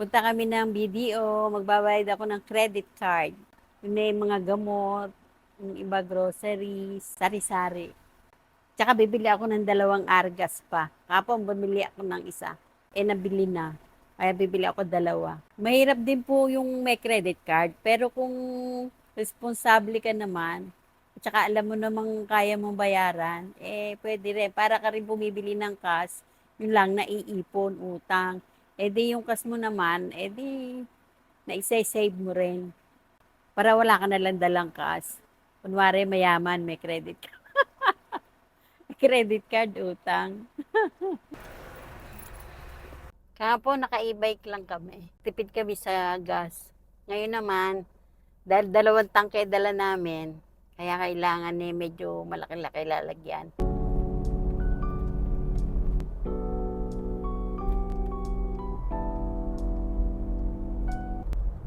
Punta kami ng BDO, magbabayad ako ng credit card. Yun na yung mga gamot, yung iba groceries, sari-sari. Tsaka bibili ako ng 2 argas pa. Kapon, bumili ako ng isa. Nabili na. Kaya bibili ako 2. Mahirap din po yung may credit card. Pero kung responsable ka naman, at saka alam mo namang kaya mong bayaran, pwede rin. Para ka rin bumibili ng cash, yun lang, naiipon, utang. Di yung cash mo naman, di naisay-save mo rin. Para wala ka nalang dalang cash. Kunwari mayaman, may credit card. Credit card, utang. Kahapon, naka-e-bike lang kami. Tipid kami sa gas. Ngayon naman, dahil 2 tangke dala namin, kaya kailangan medyo malaki-laki lalagyan.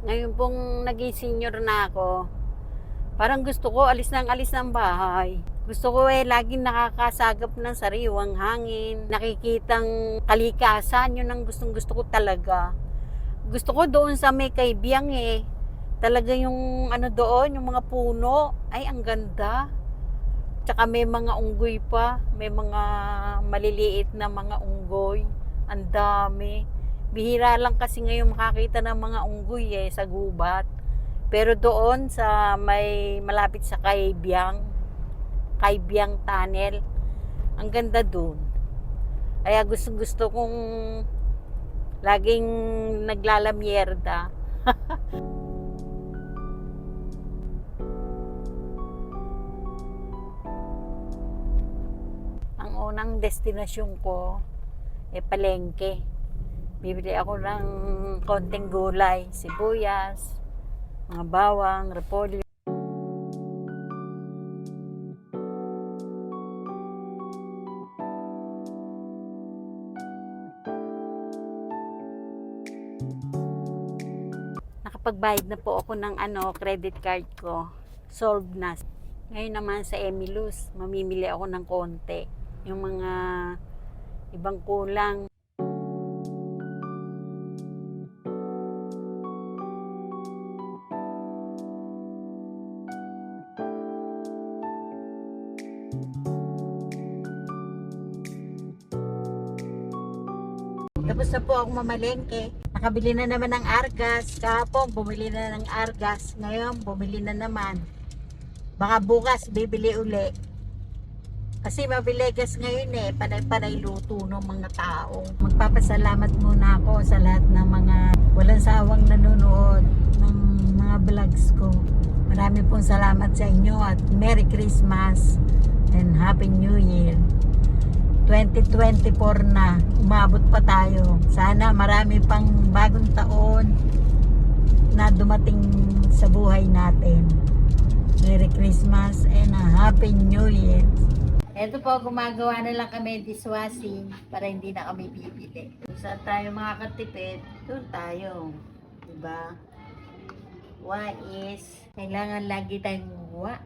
Ngayon pong naging senior na ako, parang gusto ko alis ng bahay. Gusto ko laging nakakasagap ng sariwang hangin, nakikitang kalikasan, yun ang gustong gusto ko talaga. Gusto ko doon sa may Kaibiyang talaga yung ano doon, yung mga puno, ay ang ganda. Tsaka may mga unggoy pa, may mga maliliit na mga unggoy, ang dami. Bihira lang kasi ngayon makakita ng mga unggoy sa gubat. Pero doon sa may malapit sa Kaibiyang Tunnel, ang ganda doon. Kaya gusto kong laging naglalamierda. Ang unang destinasyon ko palengke. Bibili ako ng konting gulay, sibuyas, mga bawang, repolyo. Nakapagbayad na po ako ng credit card ko. Solved na. Ngayon naman sa Emilus, mamimili ako ng konti. Yung mga ibang kulang. Tapos na po ako mamalengke. Nakabili na naman ng argas. Kahapon, bumili na ng argas. Ngayon, bumili na naman. Baka bukas, bibili uli. Kasi mabiligas ngayon panay-panay luto ng mga tao. Magpapasalamat muna ako sa lahat ng mga walang sawang nanonood ng mga vlogs ko. Marami pong salamat sa inyo at Merry Christmas and Happy New Year. 2024 na, umabot pa tayo. Sana marami pang bagong taon na dumating sa buhay natin. Merry Christmas and a Happy New Year. Ito po, gumagawa na lang kami dishwashing para hindi na kami bibili. Kung saan tayo makakatipid, doon tayo. Diba? Why is, kailangan lagi tayong gumawa